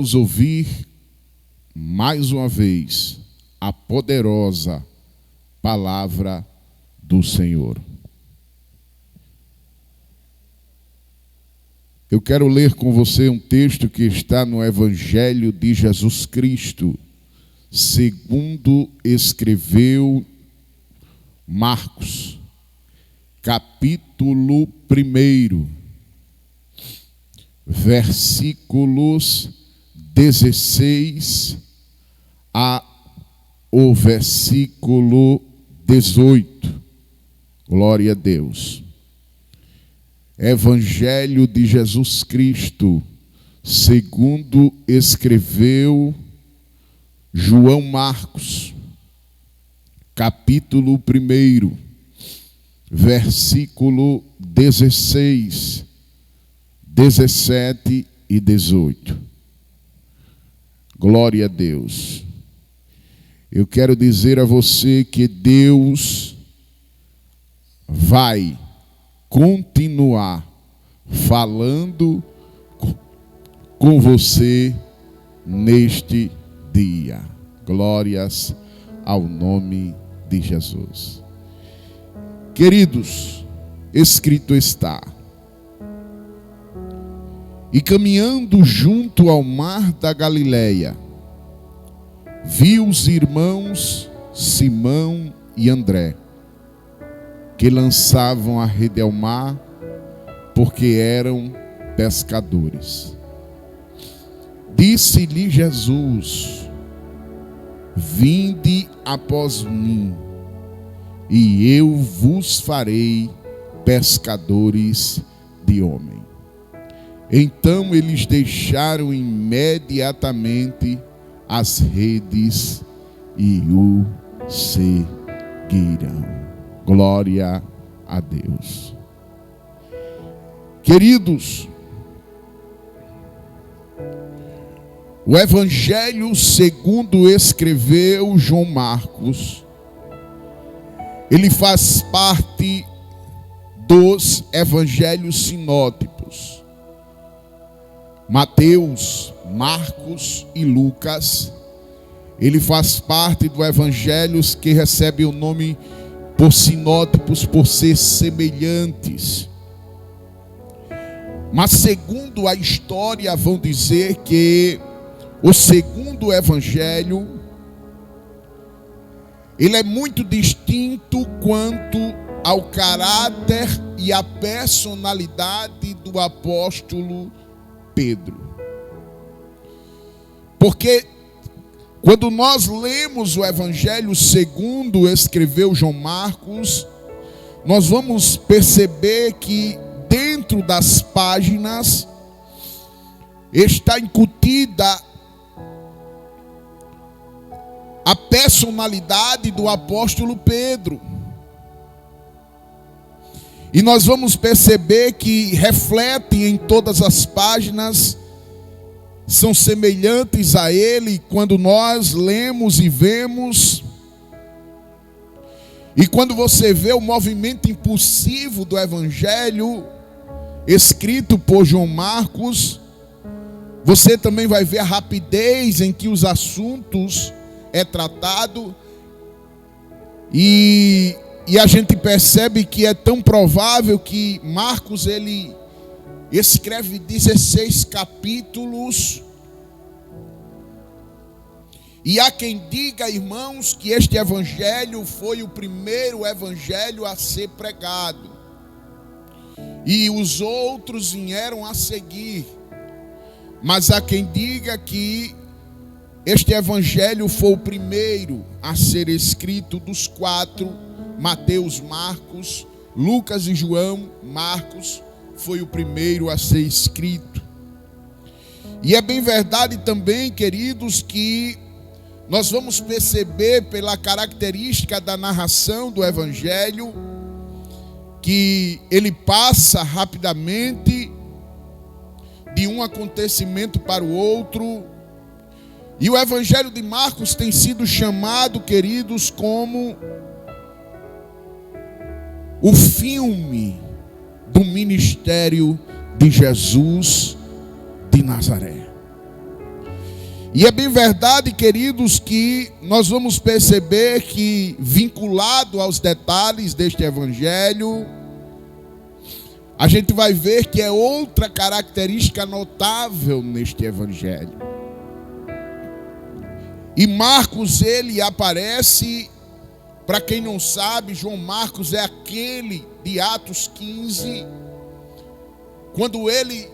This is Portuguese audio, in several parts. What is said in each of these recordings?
Vamos ouvir mais uma vez a poderosa palavra do Senhor. Eu quero ler com você um texto que está no Evangelho de Jesus Cristo, segundo escreveu Marcos, capítulo 1, versículos 16 ao versículo 18. Glória a Deus. Evangelho de Jesus Cristo, segundo escreveu João Marcos, capítulo 1, versículo 16, 17 e 18. Glória a Deus. Eu quero dizer a você que Deus vai continuar falando com você neste dia. Glórias ao nome de Jesus. Queridos, escrito está: e caminhando junto ao mar da Galileia, viu os irmãos Simão e André, que lançavam a rede ao mar, porque eram pescadores. Disse-lhe Jesus: vinde após mim, e eu vos farei pescadores de homens. Então eles deixaram imediatamente as redes e o seguiram. Glória a Deus. Queridos, o Evangelho segundo escreveu João Marcos, ele faz parte dos Evangelhos sinóticos. Mateus, Marcos e Lucas, ele faz parte do Evangelhos que recebe o nome por sinótipos, por ser semelhantes. Mas segundo a história vão dizer que o segundo Evangelho, ele é muito distinto quanto ao caráter e à personalidade do apóstolo Pedro. Porque quando nós lemos o Evangelho segundo escreveu João Marcos, nós vamos perceber que dentro das páginas está incutida a personalidade do apóstolo Pedro. E nós vamos perceber que refletem em todas as páginas, são semelhantes a ele quando nós lemos e vemos. E quando você vê o movimento impulsivo do Evangelho escrito por João Marcos, você também vai ver a rapidez em que os assuntos é tratado. E a gente percebe que é tão provável que Marcos ele escreve 16 capítulos. E há quem diga, irmãos, que este evangelho foi o primeiro evangelho a ser pregado, e os outros vieram a seguir. Mas há quem diga que este evangelho foi o primeiro a ser escrito dos quatro: Mateus, Marcos, Lucas e João. Marcos foi o primeiro a ser escrito. E é bem verdade também, queridos, que nós vamos perceber pela característica da narração do Evangelho que ele passa rapidamente de um acontecimento para o outro. E o Evangelho de Marcos tem sido chamado, queridos, como o filme do ministério de Jesus de Nazaré. E é bem verdade, queridos, que nós vamos perceber que, vinculado aos detalhes deste evangelho, a gente vai ver que é outra característica notável neste evangelho. E Marcos, ele aparece, para quem não sabe, João Marcos é aquele de Atos 15, quando ele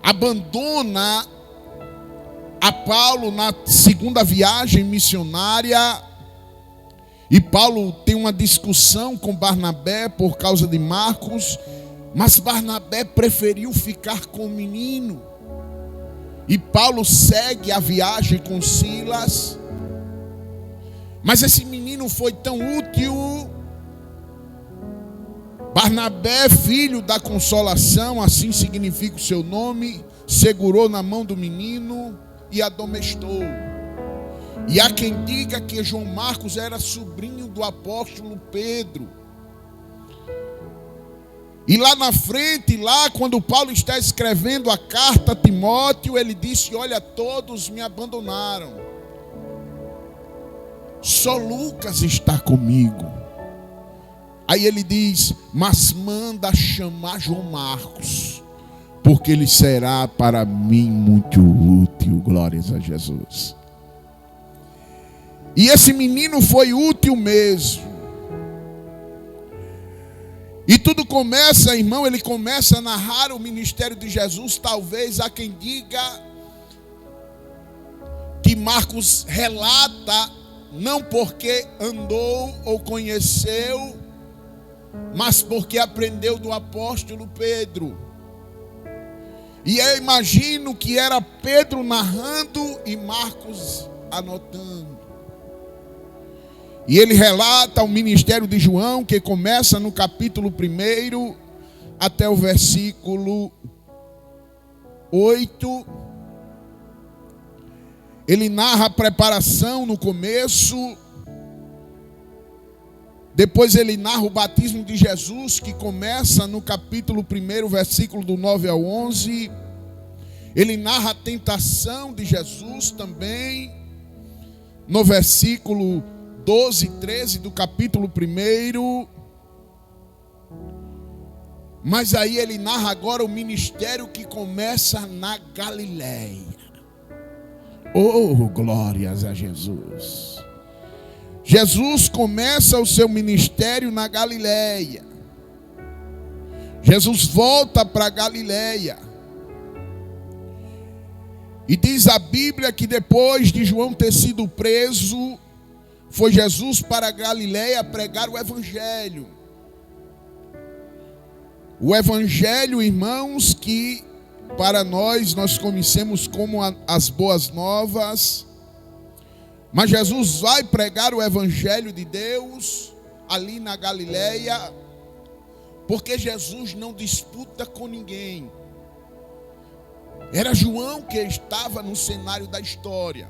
abandona a Paulo na segunda viagem missionária, e Paulo tem uma discussão com Barnabé por causa de Marcos, mas Barnabé preferiu ficar com o menino, e Paulo segue a viagem com Silas. Mas esse menino foi tão útil. Barnabé, filho da consolação, assim significa o seu nome, segurou na mão do menino e admoestou. E há quem diga que João Marcos era sobrinho do apóstolo Pedro. E lá na frente, lá quando Paulo está escrevendo a carta a Timóteo, ele disse: olha, todos me abandonaram, só Lucas está comigo. Aí ele diz: mas manda chamar João Marcos, porque ele será para mim muito útil. Glórias a Jesus. E esse menino foi útil mesmo. E tudo começa, irmão, ele começa a narrar o ministério de Jesus. Talvez há quem diga que Marcos relata não porque andou ou conheceu, mas porque aprendeu do apóstolo Pedro. E eu imagino que era Pedro narrando e Marcos anotando. E ele relata o ministério de João, que começa no capítulo 1 até o versículo 8. Ele narra a preparação no começo. Depois ele narra o batismo de Jesus, que começa no capítulo 1, versículo do 9 ao 11. Ele narra a tentação de Jesus também, no versículo 12 e 13 do capítulo 1. Mas aí ele narra agora o ministério que começa na Galileia. Oh, glórias a Jesus. Jesus começa o seu ministério na Galileia. Jesus volta para a Galileia. E diz a Bíblia que depois de João ter sido preso, foi Jesus para a Galileia pregar o Evangelho. O Evangelho, irmãos, que para nós conhecemos como as boas novas. Mas Jesus vai pregar o Evangelho de Deus ali na Galileia, porque Jesus não disputa com ninguém. Era João que estava no cenário da história.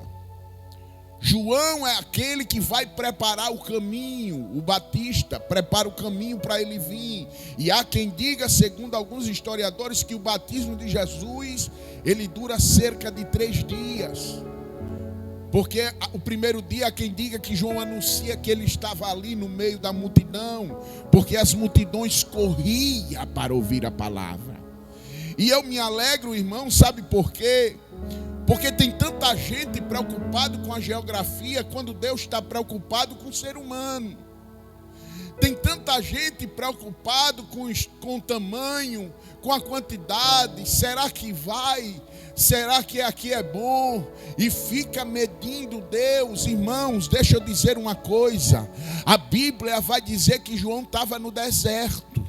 João é aquele que vai preparar o caminho, o Batista prepara o caminho para ele vir. E há quem diga, segundo alguns historiadores, que o batismo de Jesus, ele dura cerca de 3 dias. Porque o primeiro dia há quem diga que João anuncia que ele estava ali no meio da multidão, porque as multidões corriam para ouvir a palavra. E eu me alegro, irmão, sabe por quê? Porque tem tanta gente preocupada com a geografia, quando Deus está preocupado com o ser humano. Tem tanta gente preocupada com o tamanho, com a quantidade. Será que vai? Será que aqui é bom? E fica medindo Deus. Irmãos, deixa eu dizer uma coisa. A Bíblia vai dizer que João estava no deserto.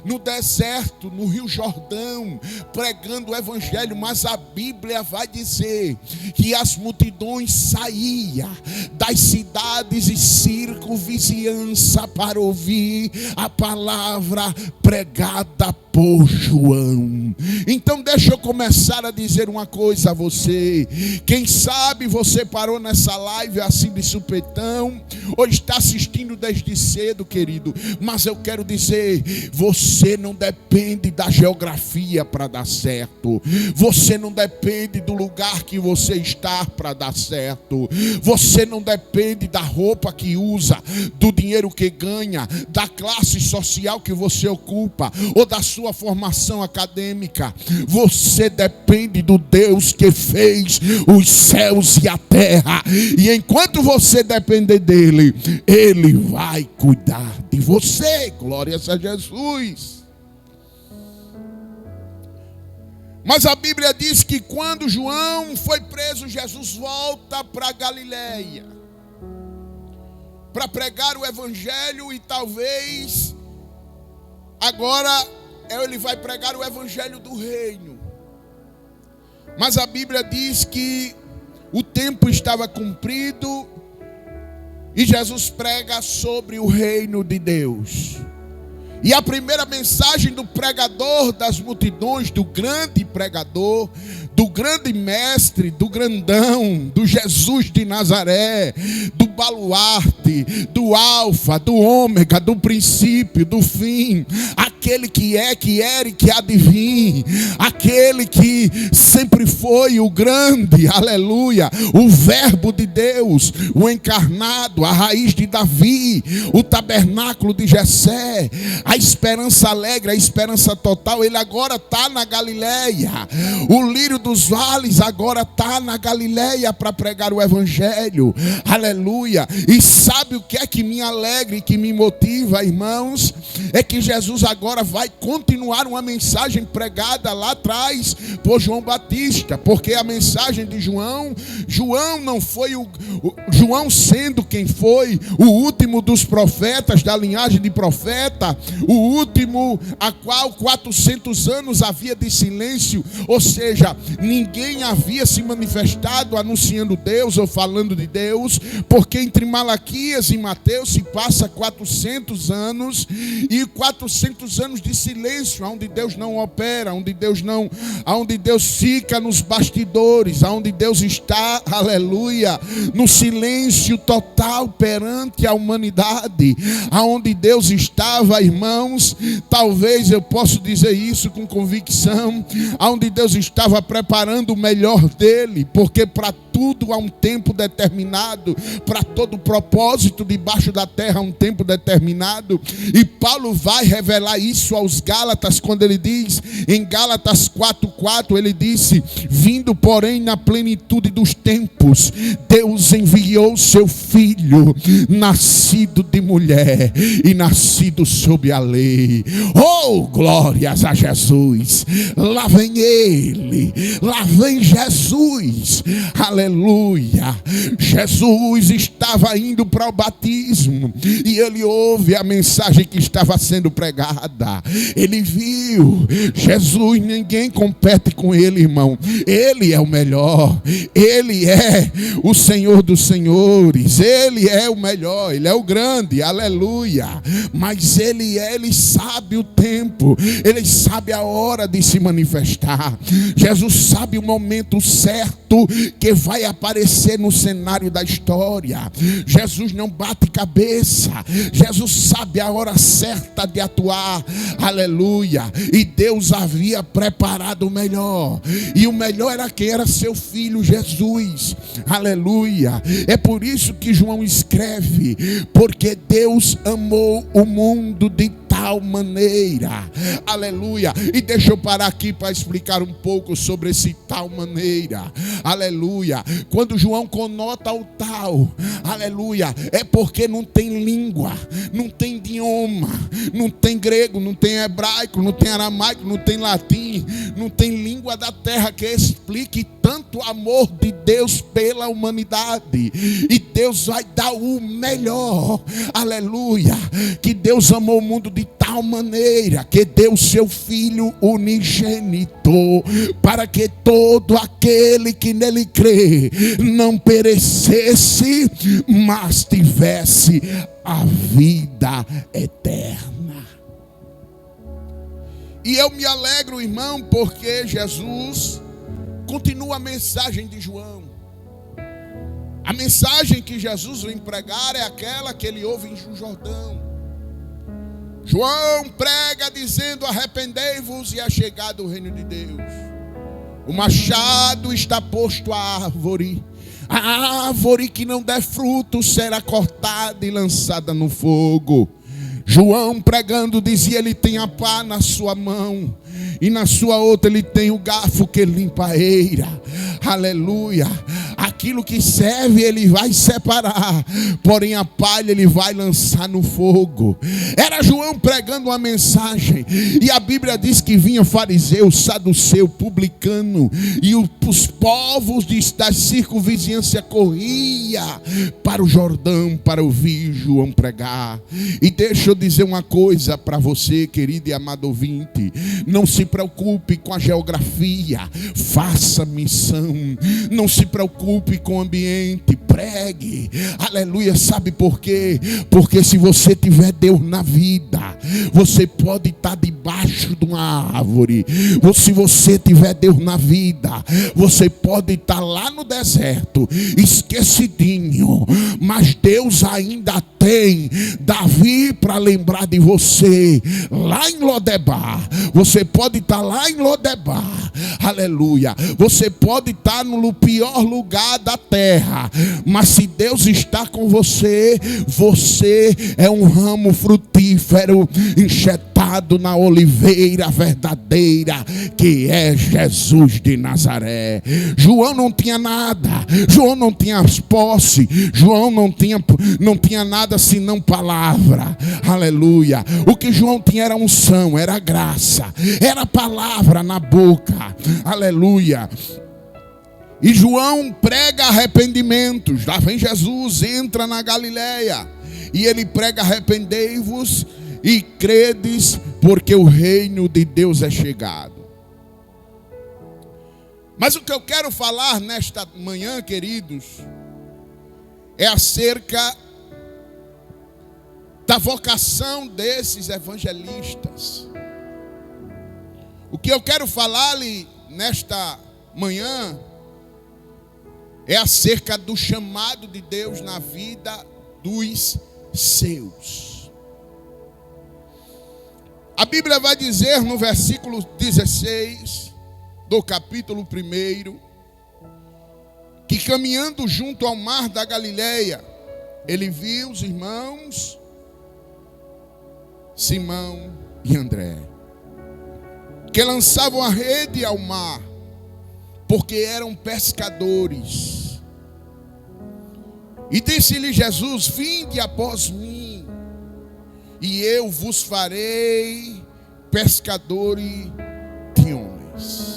No deserto, no Rio Jordão, pregando o Evangelho. Mas a Bíblia vai dizer que as multidões saíam das cidades e circunvizinhança para ouvir a palavra pregada por João. Então deixa eu começar a dizer uma coisa a você. Quem sabe você parou nessa live assim de supetão, ou está assistindo desde cedo, querido. Mas eu quero dizer, você não depende da geografia para dar certo. Você não depende do lugar que você está para dar certo. Você não depende da roupa que usa, do dinheiro que ganha, da classe social que você ocupa, ou da sua formação acadêmica. Você depende do Deus que fez os céus e a terra. E enquanto você depender dele, ele vai cuidar de você. Glórias a Jesus. Mas a Bíblia diz que quando João foi preso, Jesus volta para Galileia para pregar o evangelho, e talvez agora ele vai pregar o evangelho do reino. Mas a Bíblia diz que o tempo estava cumprido e Jesus prega sobre o reino de Deus. E a primeira mensagem do pregador das multidões, do grande pregador, do grande mestre, do grandão, do Jesus de Nazaré, do baluarte, do alfa, do ômega, do princípio, do fim, aquele que é, que era e que há de vir, aquele que sempre foi o grande, aleluia, o verbo de Deus, o encarnado, a raiz de Davi, o tabernáculo de Jessé, a esperança alegre, a esperança total. Ele agora está na Galileia. O lírio dos vales agora está na Galileia para pregar o evangelho, aleluia. E sabe o que é que me alegra e que me motiva, irmãos? É que Jesus agora vai continuar uma mensagem pregada lá atrás por João Batista, porque a mensagem de João não foi João, sendo quem foi o último dos profetas, da linhagem de profeta, o último a qual 400 anos havia de silêncio, ou seja, ninguém havia se manifestado anunciando Deus ou falando de Deus, porque entre Malaquias e Mateus se passa 400 anos, e 400 anos de silêncio, onde Deus não opera, onde Deus fica nos bastidores, onde Deus está, aleluia, no silêncio total perante a humanidade, aonde Deus estava, irmãos, talvez eu possa dizer isso com convicção, aonde Deus estava preparando o melhor dele, porque para tudo há um tempo determinado, para todo propósito debaixo da terra há um tempo determinado. E Paulo vai revelar isso aos Gálatas, quando ele diz, em Gálatas 4:4, ele disse: vindo porém na plenitude dos tempos, Deus enviou seu filho, nascido de mulher e nascido sob a lei. Oh, glórias a Jesus! Lá vem ele, lá vem Jesus, aleluia. Jesus estava indo para o batismo e ele ouve a mensagem que estava sendo pregada. Ele viu Jesus, ninguém compete com ele, irmão. Ele é o melhor, ele é o Senhor dos senhores, ele é o melhor, ele é o grande, aleluia. Mas ele sabe o tempo, ele sabe a hora de se manifestar. Jesus sabe o momento certo que vai aparecer no cenário da história. Jesus não bate cabeça, Jesus sabe a hora certa de atuar, aleluia. E Deus havia preparado o melhor, e o melhor era quem? Era seu filho Jesus, aleluia. É por isso que João escreve: porque Deus amou o mundo de tal maneira, aleluia. E deixa eu parar aqui para explicar um pouco sobre esse tal maneira, aleluia. Quando João conota o tal, aleluia, é porque não tem língua, não tem idioma, não tem grego, não tem hebraico, não tem aramaico, não tem latim, não tem língua da terra que explique tanto amor de Deus pela humanidade. E Deus vai dar o melhor, aleluia. Que Deus amou o mundo de tal maneira que deu seu Filho unigênito, para que todo aquele que nele crê não perecesse, mas tivesse a vida eterna. E eu me alegro, irmão, porque Jesus continua a mensagem de João. A mensagem que Jesus vem pregar é aquela que ele ouve em Jordão. João prega dizendo: arrependei-vos e é chegado o reino de Deus. O machado está posto à árvore. A árvore que não der fruto será cortada e lançada no fogo. João pregando dizia: ele tem a pá na sua mão e na sua outra ele tem o garfo que limpa a eira. Aleluia. Aquilo que serve ele vai separar, porém a palha ele vai lançar no fogo. Era João pregando uma mensagem, e a Bíblia diz que vinha fariseu, saduceu, publicano, e os povos da circunvizinhança corria para o Jordão para ouvir João pregar. E deixa eu dizer uma coisa para você, querido e amado ouvinte: não se preocupe com a geografia, faça missão. Não se preocupe com o ambiente, pregue. Aleluia. Sabe por quê? Porque se você tiver Deus na vida, você pode estar debaixo de uma árvore. Se você tiver Deus na vida, você pode estar lá no deserto, esquecidinho, mas Deus ainda tem Davi para lembrar de você lá em Lodebar. Você pode estar lá em Lodebar. Aleluia. Você pode estar no pior lugar da terra, mas se Deus está com você, você é um ramo frutífero enxertado na oliveira verdadeira, que é Jesus de Nazaré. João não tinha nada, João não tinha posse, João não tinha nada senão palavra. Aleluia. O que João tinha era unção, era graça, era palavra na boca. Aleluia. E João prega arrependimentos. Lá vem Jesus, entra na Galileia, e ele prega: arrependei-vos e credes, porque o reino de Deus é chegado. Mas o que eu quero falar nesta manhã, queridos, é acerca da vocação desses evangelistas. O que eu quero falar-lhe nesta manhã é acerca do chamado de Deus na vida dos seus. A Bíblia vai dizer no versículo 16 do capítulo 1, que caminhando junto ao mar da Galileia, ele viu os irmãos Simão e André, que lançavam a rede ao mar, porque eram pescadores. E disse-lhe Jesus: vinde após mim, e eu vos farei pescadores de homens.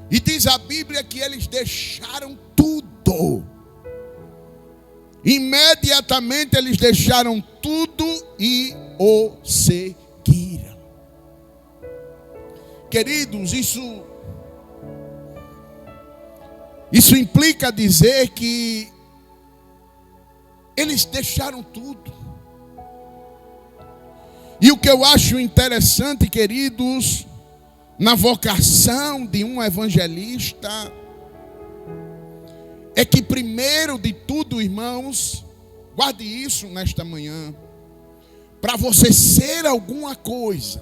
E diz a Bíblia que eles deixaram tudo. Imediatamente eles deixaram tudo e o seguiram. Queridos, isso implica dizer que eles deixaram tudo. E o que eu acho interessante, queridos, na vocação de um evangelista, é que primeiro de tudo, irmãos, guarde isso nesta manhã, para você ser alguma coisa,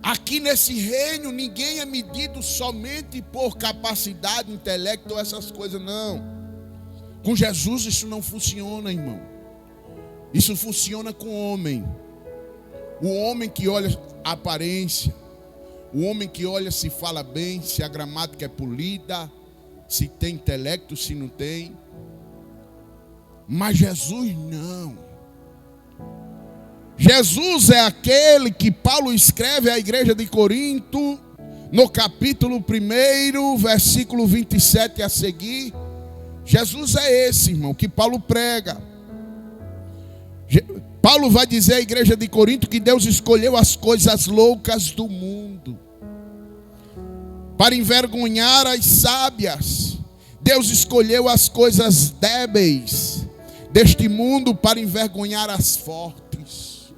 aqui nesse reino ninguém é medido somente por capacidade, intelecto, essas coisas, não. Com Jesus isso não funciona, irmão. Isso funciona com o homem. O homem que olha a aparência, o homem que olha se fala bem, se a gramática é polida, se tem intelecto, se não tem. Mas Jesus não. Jesus é aquele que Paulo escreve à igreja de Corinto, no capítulo 1, versículo 27 a seguir. Jesus é esse, irmão, que Paulo prega. Paulo vai dizer à igreja de Corinto que Deus escolheu as coisas loucas do mundo para envergonhar as sábias. Deus escolheu as coisas débeis deste mundo para envergonhar as fortes.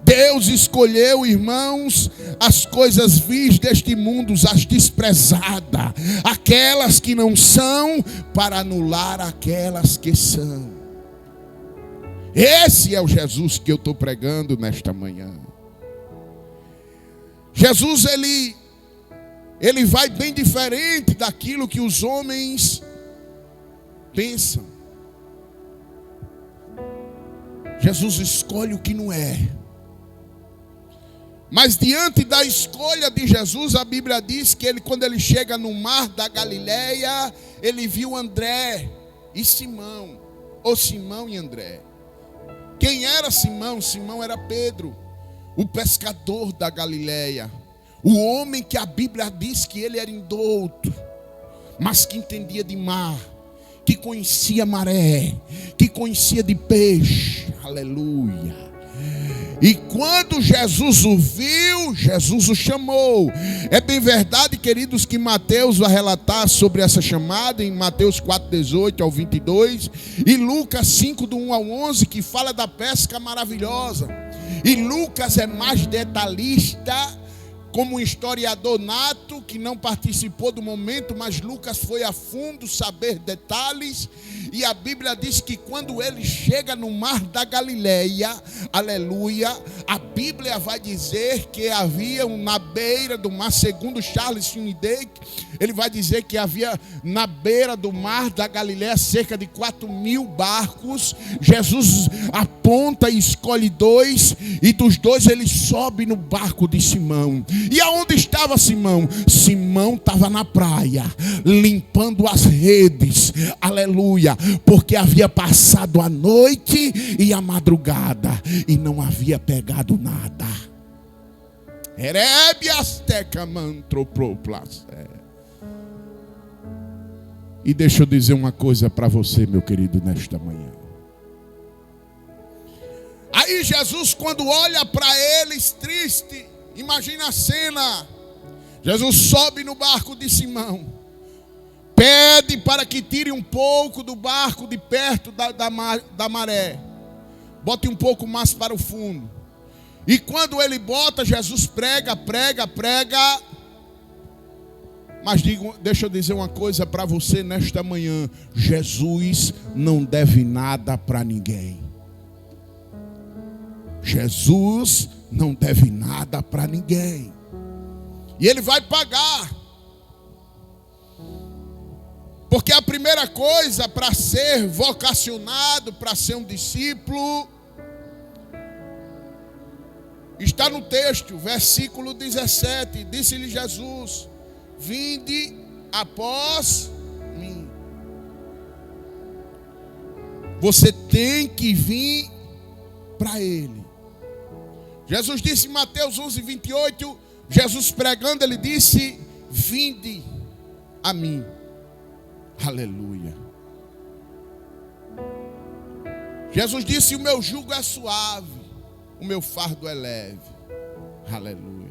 Deus escolheu, irmãos, as coisas vis deste mundo, as desprezadas, aquelas que não são, para anular aquelas que são. Esse é o Jesus que eu estou pregando nesta manhã. Jesus, ele vai bem diferente daquilo que os homens pensam. Jesus escolhe o que não é. Mas diante da escolha de Jesus, a Bíblia diz que quando ele chega no mar da Galileia, ele viu André e Simão, ou Simão e André. Quem era Simão? Simão era Pedro, o pescador da Galileia, o homem que a Bíblia diz que ele era indouto, mas que entendia de mar, que conhecia maré, que conhecia de peixe. Aleluia. E quando Jesus o viu, Jesus o chamou. É bem verdade, queridos, que Mateus vai relatar sobre essa chamada em Mateus 4:18 ao 22 e Lucas 5 do 1 ao 11, que fala da pesca maravilhosa. E Lucas é mais detalhista, como um historiador nato que não participou do momento, mas Lucas foi a fundo saber detalhes. E a Bíblia diz que quando ele chega no mar da Galileia, aleluia, a Bíblia vai dizer que havia na beira do mar, segundo Charles Finney, ele vai dizer que havia na beira do mar da Galileia cerca de 4.000 barcos. Jesus aponta e escolhe 2, e dos 2 ele sobe no barco de Simão. E aonde estava Simão? Simão estava na praia, limpando as redes, aleluia, porque havia passado a noite e a madrugada e não havia pegado nada. E deixa eu dizer uma coisa para você, meu querido, nesta manhã. Aí Jesus, quando olha para eles triste, imagina a cena. Jesus sobe no barco de Simão, pede para que tire um pouco do barco de perto da maré, bote um pouco mais para o fundo. E quando ele bota, Jesus prega. Mas deixa eu dizer uma coisa para você nesta manhã: Jesus não deve nada para ninguém. Jesus não deve nada para ninguém. E ele vai pagar. Porque a primeira coisa para ser vocacionado, para ser um discípulo, está no texto, versículo 17. Disse-lhe Jesus: vinde após mim. Você tem que vir para ele. Jesus disse em Mateus 11:28, Jesus pregando, ele disse: vinde a mim. Aleluia. Jesus disse: o meu jugo é suave, o meu fardo é leve. Aleluia.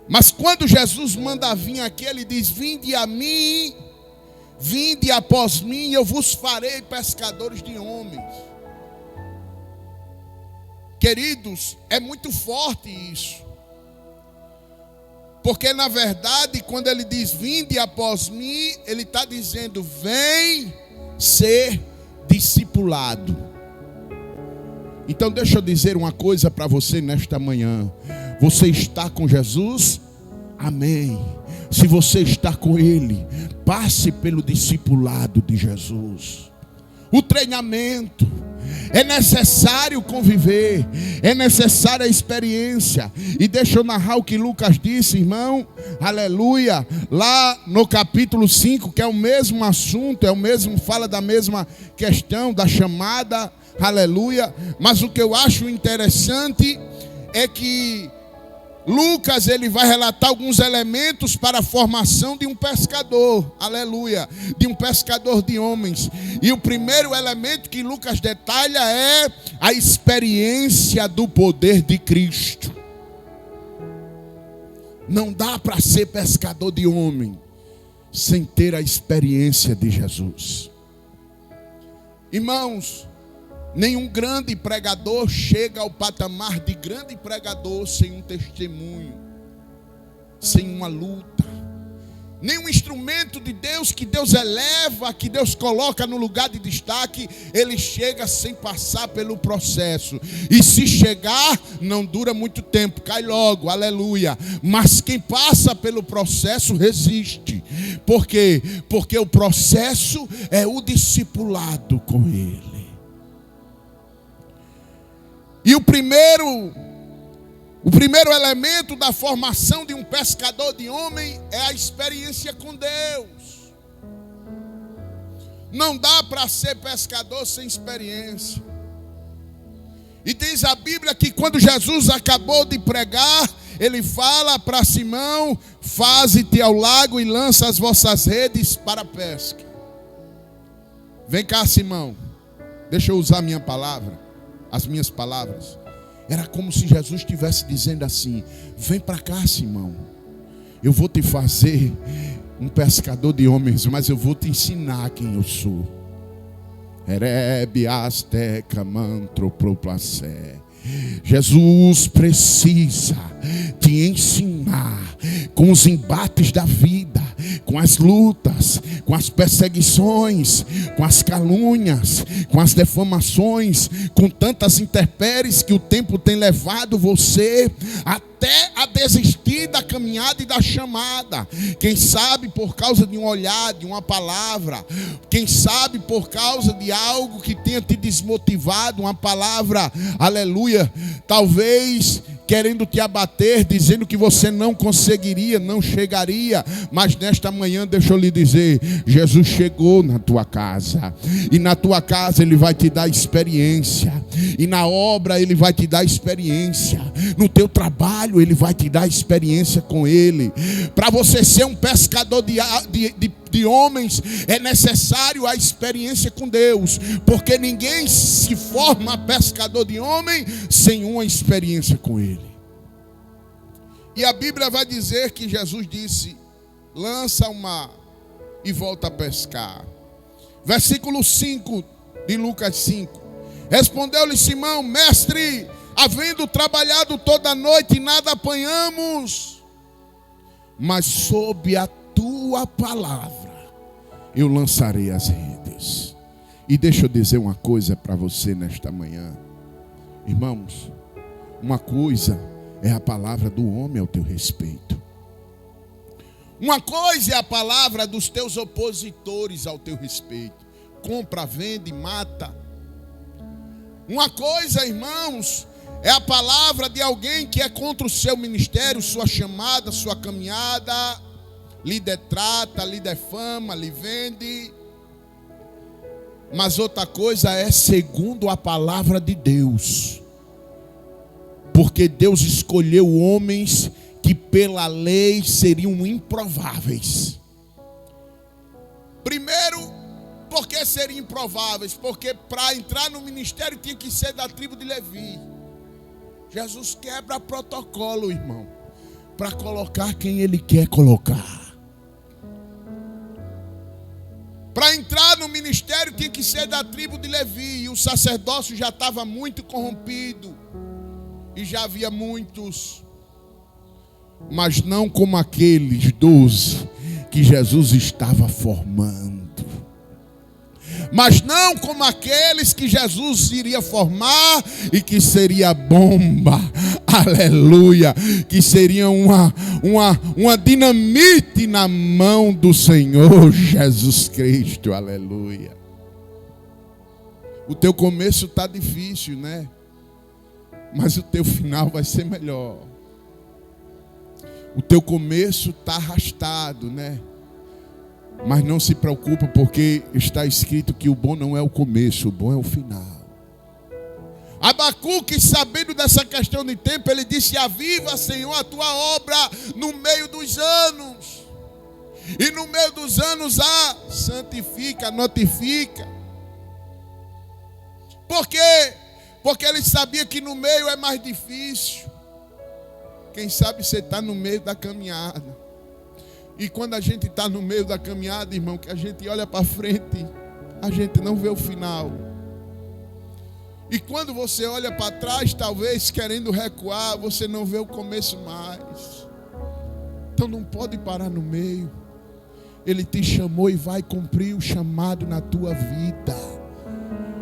Mas quando Jesus manda vir aqui, ele diz: vinde a mim, vinde após mim, eu vos farei pescadores de homens. Queridos, é muito forte isso. Porque na verdade, quando ele diz vinde após mim, ele está dizendo: vem ser discipulado. Então deixa eu dizer uma coisa para você nesta manhã. Você está com Jesus? Amém. Se você está com Ele, passe pelo discipulado de Jesus. O treinamento. É necessário conviver, é necessária a experiência. E deixa eu narrar o que Lucas disse, irmão, aleluia, lá no capítulo 5, que é o mesmo assunto, fala da mesma questão, da chamada, aleluia. Mas o que eu acho interessante é que Lucas, ele vai relatar alguns elementos para a formação de um pescador, aleluia, de um pescador de homens. E o primeiro elemento que Lucas detalha é a experiência do poder de Cristo. Não dá para ser pescador de homem sem ter a experiência de Jesus. Irmãos, Nenhum grande pregador chega ao patamar de grande pregador sem um testemunho, sem uma luta. Nenhum instrumento de Deus que Deus eleva, que Deus coloca no lugar de destaque, ele chega sem passar pelo processo. E se chegar, não dura muito tempo, cai logo, aleluia. Mas quem passa pelo processo resiste. Por quê? Porque o processo é o discipulado com ele. E o primeiro elemento da formação de um pescador de homem é a experiência com Deus. Não dá para ser pescador sem experiência. E diz a Bíblia que quando Jesus acabou de pregar, ele fala para Simão: faze-te ao lago e lança as vossas redes para a pesca. Vem cá, Simão, deixa eu usar minha palavra, as minhas palavras. Era como se Jesus estivesse dizendo assim: vem para cá, Simão, eu vou te fazer um pescador de homens, mas eu vou te ensinar quem eu sou. Jesus precisa te ensinar com os embates da vida, com as lutas, com as perseguições, com as calúnias, com as defamações, com tantas intempéries que o tempo tem levado você até a desistir da caminhada e da chamada. Quem sabe por causa de um olhar, de uma palavra. Quem sabe por causa de algo que tenha te desmotivado, uma palavra, aleluia, talvez querendo te abater, dizendo que você não conseguiria, não chegaria. Mas nesta manhã, deixa eu lhe dizer, Jesus chegou na tua casa, e na tua casa ele vai te dar experiência, e na obra ele vai te dar experiência, no teu trabalho ele vai te dar experiência com ele. Para você ser um pescador de homens, é necessário a experiência com Deus, porque ninguém se forma pescador de homem sem uma experiência com ele. E a Bíblia vai dizer que Jesus disse: lança o mar e volta a pescar. Versículo 5 de Lucas 5. Respondeu-lhe Simão: mestre, havendo trabalhado toda a noite, nada apanhamos, mas sob a tua palavra eu lançarei as redes. E deixa eu dizer uma coisa para você nesta manhã, irmãos. Uma coisa é a palavra do homem ao teu respeito. Uma coisa é a palavra dos teus opositores ao teu respeito. Compra, vende, mata. Uma coisa, irmãos, é a palavra de alguém que é contra o seu ministério, sua chamada, sua caminhada. Lhe detrata, lhe defama, lhe vende. Mas outra coisa é segundo a palavra de Deus. Porque Deus escolheu homens que pela lei seriam improváveis. Primeiro, por que seriam improváveis? Porque para entrar no ministério tinha que ser da tribo de Levi. Jesus quebra protocolo, irmão, para colocar quem ele quer colocar. Para entrar no ministério tinha que ser da tribo de Levi. E o sacerdócio já estava muito corrompido. E já havia muitos. Mas não como aqueles 12 que Jesus estava formando. Mas não como aqueles que Jesus iria formar e que seria bomba, aleluia, que seria uma dinamite na mão do Senhor Jesus Cristo, aleluia. O teu começo está difícil, né? Mas o teu final vai ser melhor. O teu começo está arrastado, né? Mas não se preocupa, porque está escrito que o bom não é o começo, o bom é o final. Abacuque, sabendo dessa questão de tempo, ele disse: aviva, Senhor, a tua obra no meio dos anos. E no meio dos anos santifica, notifica. Por quê? Porque ele sabia que no meio é mais difícil. Quem sabe você está no meio da caminhada. E quando a gente está no meio da caminhada, irmão, que a gente olha para frente, a gente não vê o final. E quando você olha para trás, talvez querendo recuar, você não vê o começo mais. Então não pode parar no meio. Ele te chamou e vai cumprir o chamado na tua vida.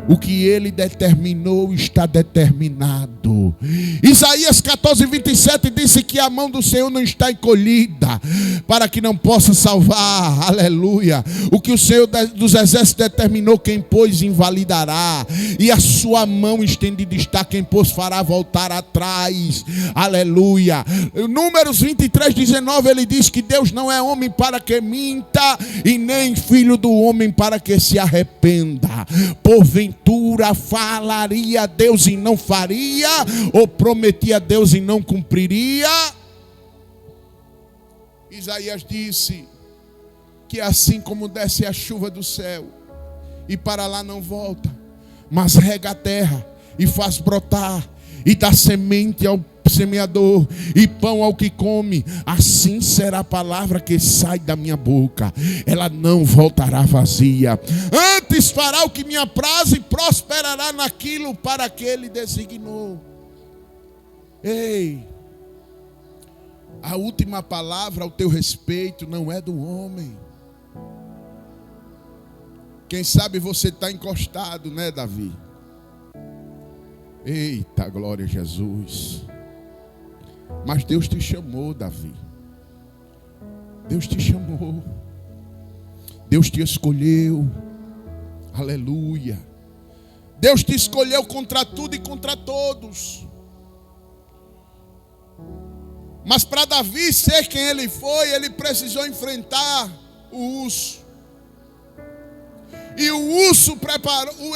O que Ele determinou está determinado. Isaías 14:27 disse que a mão do Senhor não está encolhida, para que não possa salvar. Aleluia. O que o Senhor dos exércitos determinou, quem pôs invalidará. E a sua mão estendida está, quem pôs fará voltar atrás. Aleluia. Números 23:19 ele diz que Deus não é homem para que minta, e nem filho do homem para que se arrependa. Porventura falaria a Deus e não faria, ou prometia a Deus e não cumpriria? Isaías disse que assim como desce a chuva do céu e para lá não volta, mas rega a terra e faz brotar e dá semente ao semeador e pão ao que come, assim será a palavra que sai da minha boca. Ela não voltará vazia, antes fará o que me apraz e prosperará naquilo para que Ele designou. Ei, a última palavra ao teu respeito não é do homem. Quem sabe você está encostado, né, Davi? Eita, glória a Jesus. Mas Deus te chamou, Davi. Deus te chamou. Deus te escolheu. Aleluia. Deus te escolheu contra tudo e contra todos. Mas para Davi ser quem ele foi, ele precisou enfrentar o urso. E o urso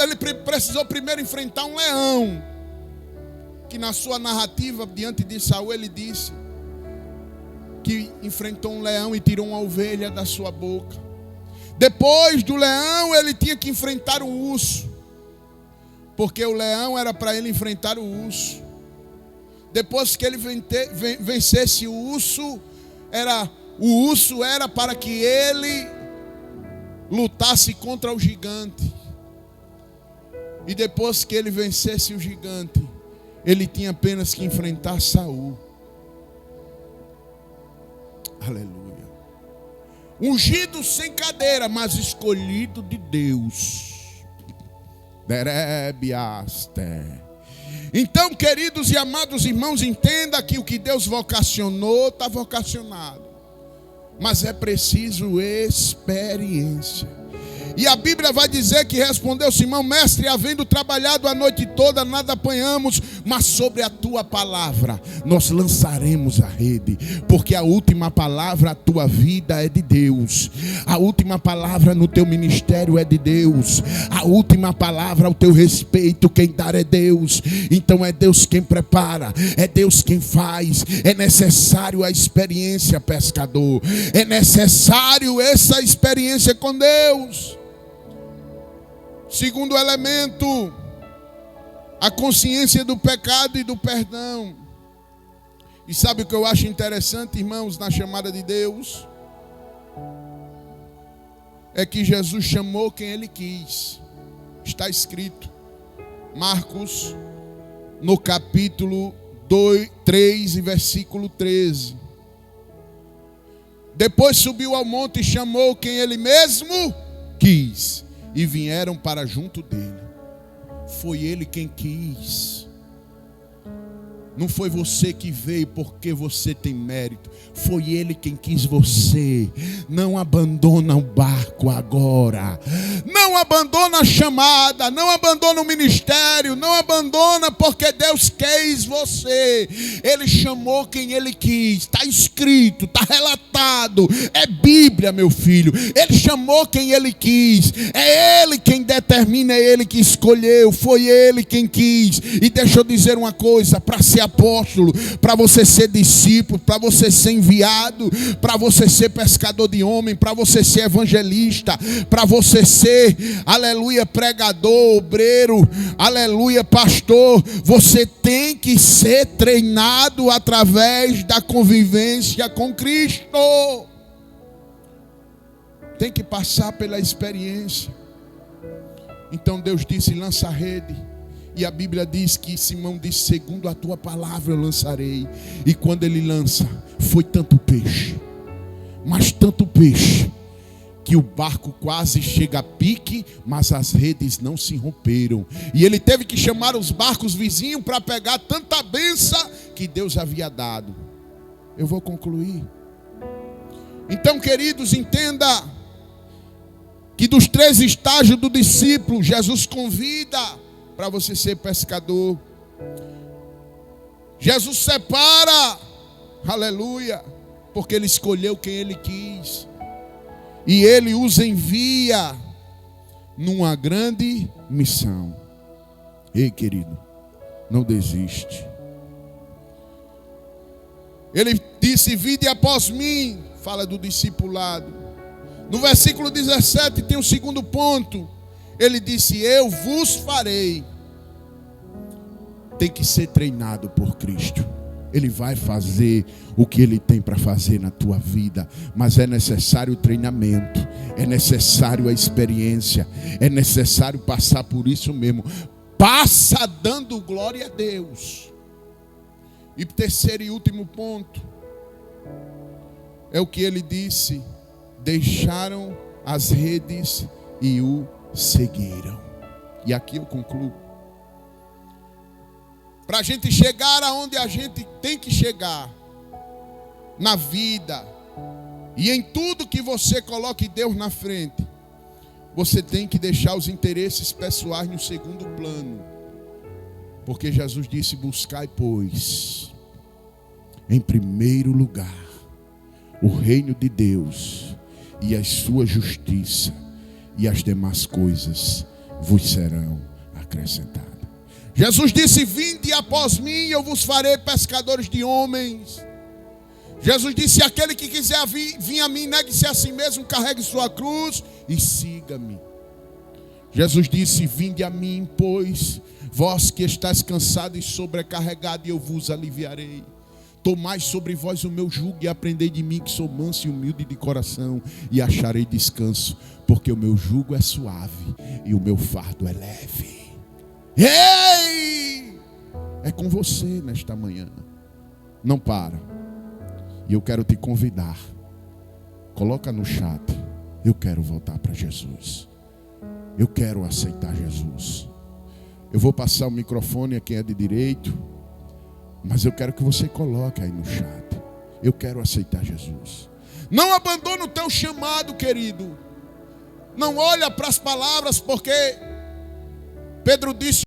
ele precisou primeiro enfrentar um leão, que na sua narrativa diante de Saul ele disse que enfrentou um leão e tirou uma ovelha da sua boca. Depois do leão ele tinha que enfrentar o urso, porque o leão era para ele enfrentar o urso. Depois que ele vencesse o urso era para que ele lutasse contra o gigante. E depois que ele vencesse o gigante, ele tinha apenas que enfrentar Saul. Aleluia. Ungido sem cadeira, mas escolhido de Deus. Derebiaste. Então, queridos e amados irmãos, entenda que o que Deus vocacionou, está vocacionado. Mas é preciso experiência. E a Bíblia vai dizer que respondeu Simão: mestre, havendo trabalhado a noite toda, nada apanhamos, mas sobre a tua palavra nós lançaremos a rede. Porque a última palavra, a tua vida é de Deus. A última palavra no teu ministério é de Deus. A última palavra ao teu respeito, quem dar é Deus. Então é Deus quem prepara, é Deus quem faz. É necessário a experiência, pescador. É necessário essa experiência com Deus. Segundo elemento, a consciência do pecado e do perdão. E sabe o que eu acho interessante, irmãos, na chamada de Deus? É que Jesus chamou quem Ele quis. Está escrito, Marcos, no capítulo 3 e versículo 13. Depois subiu ao monte e chamou quem Ele mesmo quis. E vieram para junto dele. Foi Ele quem quis. Não foi você que veio porque você tem mérito. Foi Ele quem quis você. Não abandona o barco agora. Não abandona a chamada. Não abandona o ministério. Não abandona porque Deus quis você. Ele chamou quem Ele quis. Está escrito, está relatado. É Bíblia, meu filho. Ele chamou quem Ele quis. É Ele quem determina, é Ele que escolheu. Foi Ele quem quis. E deixa eu dizer uma coisa, para ser apóstolo, para você ser discípulo, para você ser enviado, para você ser pescador de homem, para você ser evangelista, para você ser, aleluia, pregador, obreiro, aleluia, pastor, você tem que ser treinado através da convivência com Cristo. Tem que passar pela experiência. Então Deus disse: lança a rede. E a Bíblia diz que Simão disse: segundo a tua palavra eu lançarei. E quando ele lança, foi tanto peixe, mas tanto peixe, que o barco quase chega a pique, mas as redes não se romperam. E ele teve que chamar os barcos vizinhos para pegar tanta bênção que Deus havia dado. Eu vou concluir. Então, queridos, entenda que dos 3 estágios do discípulo, Jesus convida para você ser pescador. Jesus separa, aleluia, porque ele escolheu quem ele quis. E ele os envia numa grande missão. Ei, querido, não desiste. Ele disse: vinde após mim. Fala do discipulado. No versículo 17 tem um segundo ponto. Ele disse: eu vos farei. Tem que ser treinado por Cristo. Ele vai fazer o que Ele tem para fazer na tua vida. Mas é necessário o treinamento. É necessário a experiência. É necessário passar por isso mesmo. Passa dando glória a Deus. E terceiro e último ponto. É o que Ele disse. Deixaram as redes e o seguiram. E aqui eu concluo. Para a gente chegar aonde a gente tem que chegar, na vida, e em tudo que você coloque Deus na frente, você tem que deixar os interesses pessoais no segundo plano. Porque Jesus disse: buscai, pois, em primeiro lugar, o reino de Deus e a sua justiça, e as demais coisas vos serão acrescentadas. Jesus disse: vinde após mim, eu vos farei pescadores de homens. Jesus disse: aquele que quiser vir a mim, negue-se a si mesmo, carregue sua cruz e siga-me. Jesus disse: vinde a mim, pois, vós que estáis cansados e sobrecarregados, e eu vos aliviarei. Tomai sobre vós o meu jugo e aprendei de mim, que sou manso e humilde de coração, e acharei descanso, porque o meu jugo é suave e o meu fardo é leve. Ei! É com você nesta manhã. Não para. E eu quero te convidar. Coloca no chat: eu quero voltar para Jesus. Eu quero aceitar Jesus. Eu vou passar o microfone a quem é de direito, mas eu quero que você coloque aí no chat: eu quero aceitar Jesus. Não abandone o teu chamado, querido. Não olha para as palavras, porque Pedro disse: